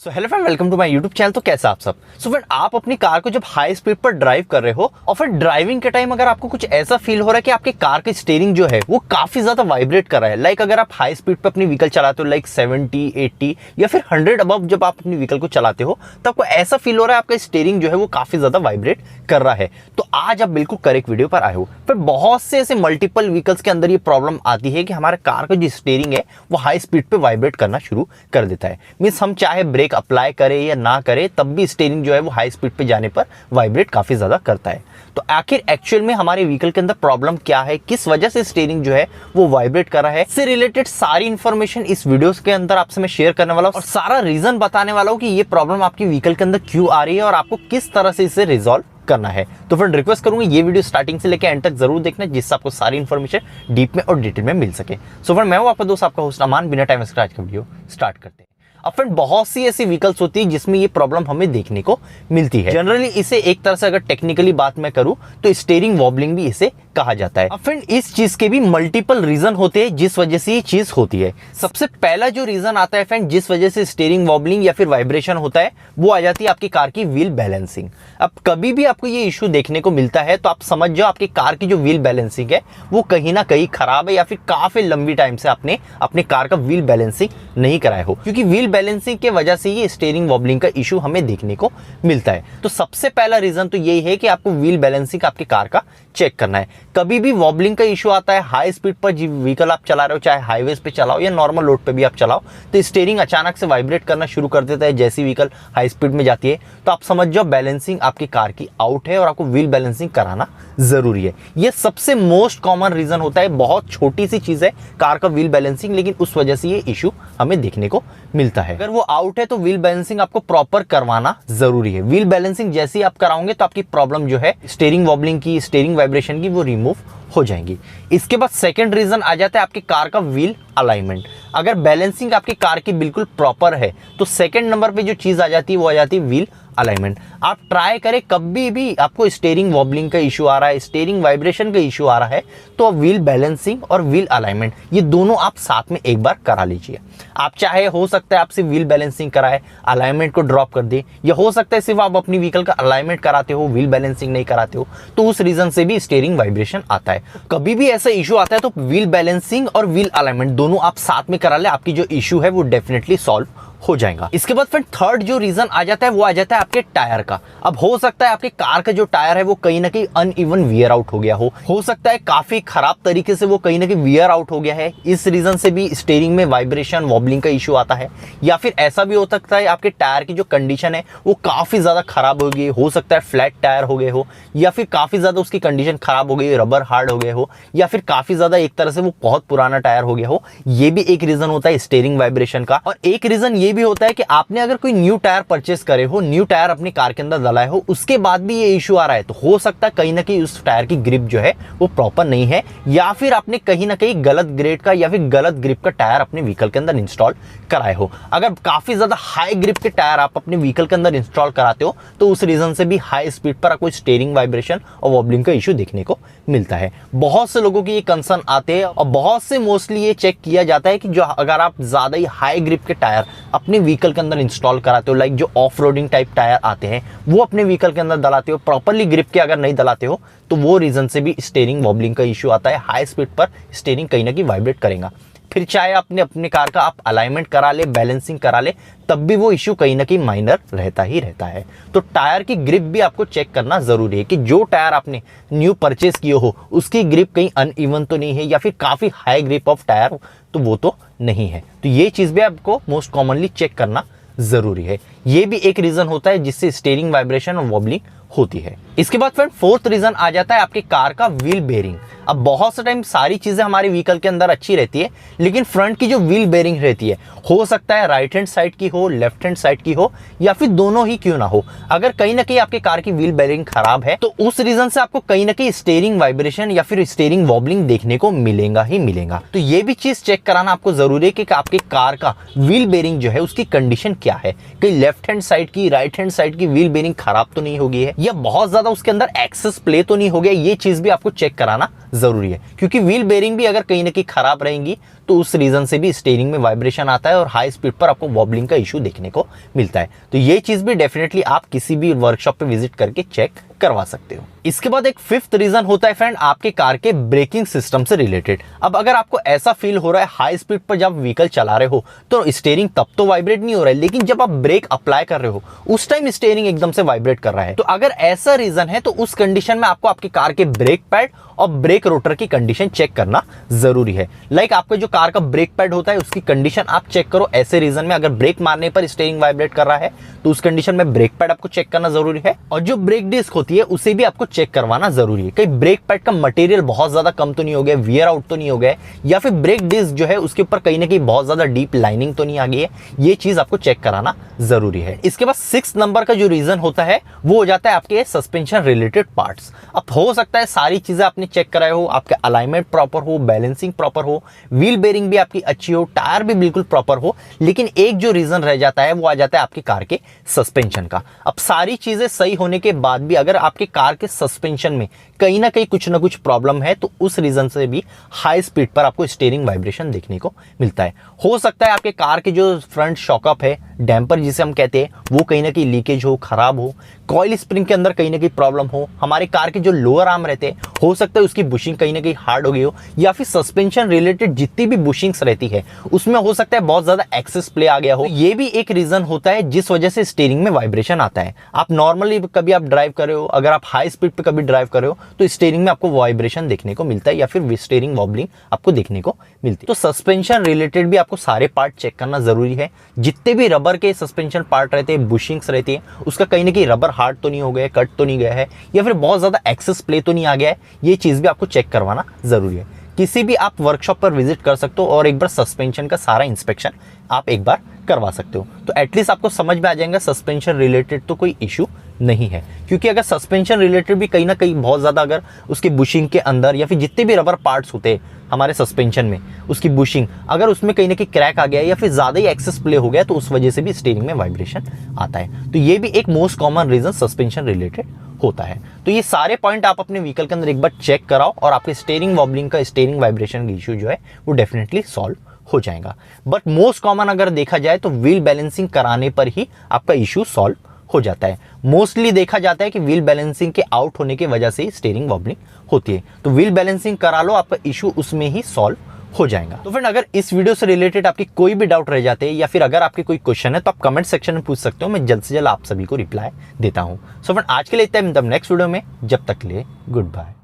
So hello friend, welcome to my YouTube channel. तो कैसा आप सब। सो फ्रेंड, आप अपनी कार को जब हाई स्पीड पर ड्राइव कर रहे हो और फिर ड्राइविंग के टाइम अगर आपको कुछ ऐसा फील हो रहा है कि आपके कार का स्टीयरिंग जो है वो काफी ज्यादा वाइब्रेट कर रहा है, लाइक अगर आप हाई स्पीड पर अपनी व्हीकल चलाते हो लाइक 70, 80 या फिर 100 अबव जब आप अपनी व्हीकल को चलाते हो तो आपको ऐसा फील हो रहा है आपका स्टीयरिंग जो है वो काफी ज्यादा वाइब्रेट कर रहा है, तो आज आप बिल्कुल करेक्ट वीडियो पर आए हो। फिर बहुत से ऐसे मल्टीपल व्हीकल्स के अंदर ये प्रॉब्लम आती है कि हमारे कार का जो स्टीयरिंग है वो हाई स्पीड पे वाइब्रेट करना शुरू कर देता है। मींस हम चाहे ब्रेक अप्लाई करें या ना करे तब भी स्टीयरिंग जो है वो हाई स्पीड पे जाने पर वाइब्रेट काफी ज्यादा करता है। तो आखिर एक्चुअल में हमारे व्हीकल के अंदर प्रॉब्लम क्या है, किस वजह से स्टीयरिंग जो है वो वाइब्रेट कर रहा है, इससे रिलेटेड सारी इंफॉर्मेशन इस वीडियोस के अंदर आपसे मैं शेयर करने वाला हूं और सारा रीजन बताने वाला हूं कि ये प्रॉब्लम आपकी व्हीकल के अंदर क्यों आ रही है और आपको किस तरह से इसे रिजॉल्व करना है। तो फिर रिक्वेस्ट करूंगा ये वीडियो स्टार्टिंग से लेकर एंड तक जरूर देखना, जिससे आपको सारी इंफॉर्मेशन डीप में और डिटेल में मिल सके। सो फिर मैं हूं आपका दोस्त, आपका होस्ट अमान। बिना टाइम वेस्ट आज का वीडियो स्टार्ट करते हैं। अब फ्रेंड, बहुत सी ऐसी व्हीकल्स होती है जिसमें ये प्रॉब्लम हमें देखने को मिलती है। जनरली इसे एक तरह से अगर टेक्निकली बात मैं करूं तो स्टीयरिंग वॉबलिंग भी इसे कहा जाता है। अब फ्रेंड, इस चीज के भी मल्टीपल रीजन होते हैं जिस वजह से ये चीज होती है। सबसे पहला जो रीजन आता है फ्रेंड जिस वजह से स्टीयरिंग वॉबलिंग या फिर वाइब्रेशन होता है वो आ जाती है आपकी कार की व्हील बैलेंसिंग। अब कभी भी आपको ये इश्यू देखने को मिलता है तो आप समझ जाओ आपकी कार की जो व्हील बैलेंसिंग है वो कहीं ना कहीं खराब है या फिर काफी लंबी टाइम से आपने अपने कार का व्हील बैलेंसिंग नहीं कराया हो, क्योंकि व्हील बैलेंसिंग के वजह से ये स्टीयरिंग वॉबलिंग का इशू हमें देखने को मिलता है। तो सबसे पहला रीजन तो यही है कि आपको व्हील बैलेंसिंग आपकी कार का चेक करना है। कभी भी वॉबलिंग का इशू आता है हाई स्पीड पर व्हीकल आप चला रहे हो, चाहे हाईवेज पे चलाओ या नॉर्मल रोड पे भी आप चलाओ, तो स्टीयरिंग अचानक से वाइब्रेट करना शुरू कर देता है जैसी व्हीकल हाई स्पीड में जाती है। तो आप समझ जाओ बैलेंसिंग आपकी कार की आउट है और आपको व्हील बैलेंसिंग कराना जरूरी है। यह सबसे मोस्ट कॉमन रीजन होता है। बहुत छोटी सी चीज है कार का व्हील बैलेंसिंग, लेकिन उस वजह से ये इशू हमें देखने को मिलता है। अगर वो आउट है तो व्हील बैलेंसिंग आपको प्रॉपर करवाना जरूरी है। व्हील बैलेंसिंग जैसे ही आप कराओगे तो आपकी प्रॉब्लम जो है स्टीयरिंग वॉबलिंग की, स्टीयरिंग वाइब्रेशन की, वो रिमूव हो जाएंगी। इसके बाद सेकंड रीजन आ जाता है आपकी कार का व्हील अलाइनमेंट। अगर बैलेंसिंग आपकी कार की बिल्कुल प्रॉपर है तो सेकंड नंबर पे जो चीज आ जाती है वो आ जाती है व्हील अलाइनमेंट। आप ट्राई करें, कभी भी आपको स्टीयरिंग वॉबलिंग का इशू आ रहा है, स्टीयरिंग वाइब्रेशन का इशू आ रहा है, तो व्हील बैलेंसिंग और व्हील अलाइनमेंट ये दोनों आप साथ में एक बार करा लीजिए। आप चाहे हो सकता है आप सिर्फ व्हील बैलेंसिंग कराए, अलाइनमेंट को ड्रॉप कर दे, या हो सकता है सिर्फ आप अपनी व्हीकल का अलाइनमेंट कराते हो, व्हील बैलेंसिंग नहीं कराते हो, तो उस रीजन से भी स्टीयरिंग वाइब्रेशन आता है। कभी भी ऐसा इशू आता है तो व्हील बैलेंसिंग और व्हील अलाइनमेंट दोनों आप साथ में करा ले, आपकी जो इशू है वो डेफिनेटली सॉल्व हो जाएगा। इसके बाद फिर थर्ड जो रीजन आ जाता है वो आ जाता है आपके टायर का। अब हो सकता है आपके कार का जो टायर है वो कहीं ना कहीं अनइवन वियर आउट हो गया हो सकता है काफी खराब तरीके से वो कहीं ना कहीं वियर आउट हो गया है। इस रीजन से भी स्टीयरिंग में वाइब्रेशन वॉबलिंग का इशू आता है। या फिर ऐसा भी हो सकता है आपके टायर की जो कंडीशन है वो काफी ज्यादा खराब हो गई हो सकता है फ्लैट टायर हो गए हो, या फिर काफी ज्यादा उसकी कंडीशन खराब हो गई, रबर हार्ड हो गए हो, या फिर काफी ज्यादा एक तरह से वो बहुत पुराना टायर हो गया हो। ये भी एक रीजन होता है स्टीयरिंग वाइब्रेशन का। और एक रीजन ये भी होता है कि आपने अगर कोई न्यू टायर परचेस करे हो, न्यू टायर अपनी कार के अंदर डलाए हो, उसके बाद भी ये इशू आ रहा है, तो हो सकता है कहीं ना कहीं उस टायर की ग्रिप जो है वो प्रॉपर नहीं है, या फिर आपने कहीं ना कहीं गलत ग्रेड का या फिर गलत ग्रिप का टायर अपने व्हीकल के अंदर इंस्टॉल कराए हो। अगर काफी ज्यादा हाई ग्रिप के टायर आप अपने व्हीकल के अंदर इंस्टॉल कराते हो तो उस रीजन से भी हाई स्पीड पर आपको स्टीयरिंग वाइब्रेशन और वॉबलिंग का इशू देखने को मिलता है। बहुत से लोगों की ये कंसर्न आते हैं और बहुत से मोस्टली ये चेक किया जाता है कि जो अगर आप ज्यादा ही हाई ग्रिप के टायर अपने व्हीकल के अंदर इंस्टॉल कराते हो, लाइक जो ऑफ रोडिंग टाइप टायर आते हैं वो अपने व्हीकल के अंदर डलाते हो, प्रॉपरली ग्रिप के अगर नहीं डलाते हो तो वो रीजन से भी स्टीयरिंग वॉबलिंग का इशू आता है। हाई स्पीड पर स्टीयरिंग कहीं ना कहीं वाइब्रेट करेगा। फिर चाहे आपने अपने कार का आप अलाइनमेंट करा ले, बैलेंसिंग करा ले, तब भी वो इशू कहीं ना कहीं माइनर रहता ही रहता है। तो टायर की ग्रिप भी आपको चेक करना जरूरी है कि जो टायर आपने न्यू परचेस किए हो उसकी ग्रिप कहीं अनइवन तो नहीं है, या फिर काफी हाई ग्रिप ऑफ टायर तो वो तो नहीं है। तो ये चीज भी आपको मोस्ट कॉमनली चेक करना जरूरी है। ये भी एक रीजन होता है जिससे स्टीयरिंग वाइब्रेशन और वॉबलिंग होती है। इसके बाद फिर फोर्थ रीजन आ जाता है आपकी कार का व्हील बेरिंग। अब बहुत से टाइम सारी चीजें हमारे व्हीकल के अंदर अच्छी रहती है, लेकिन फ्रंट की जो व्हील बेरिंग रहती है हो सकता है राइट हैंड साइड की हो, लेफ्ट हैंड साइड की हो, या फिर दोनों ही क्यों ना हो। अगर कहीं ना कहीं आपके कार की व्हील बेरिंग खराब है तो उस रीजन से आपको कहीं ना कहीं स्टीयरिंग वाइब्रेशन या फिर स्टीयरिंग वॉबलिंग देखने को मिलेगा ही मिलेगा। तो ये भी चीज चेक कराना आपको जरूरी है कि आपके कार का व्हील बेरिंग जो है उसकी कंडीशन क्या है। कहीं लेफ्ट हैंड साइड की, राइट हैंड साइड की व्हील बेरिंग खराब तो नहीं हो गई है, या बहुत ज्यादा उसके अंदर एक्सेस प्ले तो नहीं हो गया। ये चीज भी आपको चेक कराना जरूरी है, क्योंकि व्हील बेरिंग भी अगर कहीं ना कहीं खराब रहेंगी तो उस रीजन से भी स्टीयरिंग में वाइब्रेशन आता है और हाई स्पीड पर आपको वॉबलिंग का इशू देखने को मिलता है। तो ये चीज भी डेफिनेटली आप किसी भी वर्कशॉप पे विजिट करके चेक करवा सकते हो। इसके बाद एक फिफ्थ रीजन होता है फ्रेंड आपके कार के ब्रेकिंग सिस्टम से रिलेटेड। अब अगर आपको ऐसा फील हो रहा है हाई स्पीड पर जब व्हीकल चला रहे हो तो स्टीयरिंग तब तो वाइब्रेट नहीं हो रहा है, लेकिन जब आप ब्रेक अप्लाई कर रहे हो उस टाइम स्टीयरिंग एकदम से वाइब्रेट कर रहा है। तो अगर ऐसा रीजन है तो उस कंडीशन में आपको आपके कार के ब्रेक पैड और ब्रेक रोटर की कंडीशन चेक करना जरूरी है। लाइक आपका जो कार का ब्रेक पैड होता है उसकी कंडीशन आप चेक करो। ऐसे रीजन में अगर ब्रेक मारने पर स्टीयरिंग वाइब्रेट कर रहा है तो उस कंडीशन में ब्रेक पैड आपको चेक करना जरूरी है। और जो ब्रेक डिस्क होती है उसे भी आपको चेक करवाना जरूरी है। कहीं ब्रेक पैड का मटेरियल बहुत ज्यादा कम तो नहीं हो गया, वियर आउट तो नहीं हो गया, या फिर ब्रेक डिस्क जो है उसके ऊपर कहीं ना कहीं बहुत ज्यादा डीप लाइनिंग तो नहीं आ गई है। ये चीज आपको चेक कराना जरूरी है। इसके बाद 6 नंबर का जो रीजन होता है वो हो जाता है आपके सस्पेंशन रिलेटेड पार्ट्स। अब हो सकता है सारी चीजें आपने चेक कराए हो, आपका अलाइनमेंट प्रॉपर हो, बैलेंसिंग प्रॉपर हो, व्हील बेरिंग भी आपकी अच्छी हो, टायर भी बिल्कुल प्रॉपर हो, लेकिन एक जो रीजन रह जाता है वो आ जाता है आपकी कार के सस्पेंशन का। अब सारी चीजें सही होने के बाद भी अगर आपके कार के सस्पेंशन में कहीं ना कुछ प्रॉब्लम है तो उस रीजन से भी हाई स्पीड पर आपको स्टीयरिंग वाइब्रेशन देखने को मिलता है। हो सकता है आपके कार के जो फ्रंट शॉकअप है, डैम्पर जिसे हम कहते हैं, वो कहीं ना कहीं लीकेज हो, खराब हो, कॉइल स्प्रिंग के अंदर कहीं ना कहीं प्रॉब्लम हो, हमारे कार के जो लोअर आर्म रहते हैं हो सकता है उसकी बुशिंग कहीं ना कहीं हार्ड हो गई हो, या फिर सस्पेंशन रिलेटेड जितनी भी बुशिंग्स रहती है उसमें हो सकता है बहुत ज्यादा एक्सेस प्ले आ गया हो। ये भी एक रीजन होता है जिस वजह से स्टीयरिंग में वाइब्रेशन आता है। आप नॉर्मली कभी आप ड्राइव कर रहे हो, अगर आप हाई स्पीड पे कभी ड्राइव कर रहे हो तो स्टीयरिंग में आपको वाइब्रेशन देखने को मिलता है या फिर स्टीयरिंग वॉबलिंग आपको देखने को मिलती है। तो सस्पेंशन रिलेटेड भी आपको सारे पार्ट चेक करना जरूरी है। जितने भी रबर के सस्पेंशन पार्ट रहते हैं, बुशिंग्स रहती है, उसका कहीं ना कहीं रबर हार्ड तो नहीं हो गया, कट तो नहीं गया है, या फिर बहुत ज्यादा एक्सेस प्ले तो नहीं आ गया है। ये चीज भी आपको चेक करवाना जरूरी है। किसी भी आप वर्कशॉप पर विजिट कर सकते हो और एक बार सस्पेंशन का सारा इंस्पेक्शन आप एक बार करवा सकते हो, तो एटलीस्ट आपको समझ में आ जाएगा सस्पेंशन रिलेटेड तो कोई इशू नहीं है। क्योंकि अगर सस्पेंशन रिलेटेड भी कहीं ना कहीं बहुत ज़्यादा अगर उसकी बुशिंग के अंदर या फिर जितने भी रबर पार्ट्स होते हैं हमारे सस्पेंशन में, उसकी बुशिंग अगर उसमें कहीं ना कहीं क्रैक आ गया या फिर ज़्यादा ही एक्सेस प्ले हो गया तो उस वजह से भी स्टीयरिंग में वाइब्रेशन आता है। तो ये भी एक most common reason suspension related होता है। तो ये सारे पॉइंट आप अपने व्हीकल के अंदर एक बार चेक कराओ और आपके स्टीयरिंग वॉबलिंग का, स्टीयरिंग वाइब्रेशन का इशू जो है वो डेफिनेटली सॉल्व हो जाएगा। बट मोस्ट कॉमन अगर देखा जाए तो व्हील बैलेंसिंग कराने पर ही आपका इशू सॉल्व हो जाता है। मोस्टली देखा जाता है कि व्हील बैलेंसिंग के आउट होने की वजह से ही स्टीयरिंग वॉबलिंग होती है। तो व्हील बैलेंसिंग करा लो, आपका इशू उसमें ही सॉल्व हो जाएगा। तो फ्रेंड अगर इस वीडियो से रिलेटेड आपकी कोई भी डाउट रह जाते हैं या फिर अगर आपके कोई क्वेश्चन है तो आप कमेंट सेक्शन में पूछ सकते हो, मैं जल्द से जल्द आप सभी को रिप्लाई देता हूं। सो फ्रेंड आज के लिए इतना ही, मतलब नेक्स्ट वीडियो में, जब तक के लिए गुड बाय।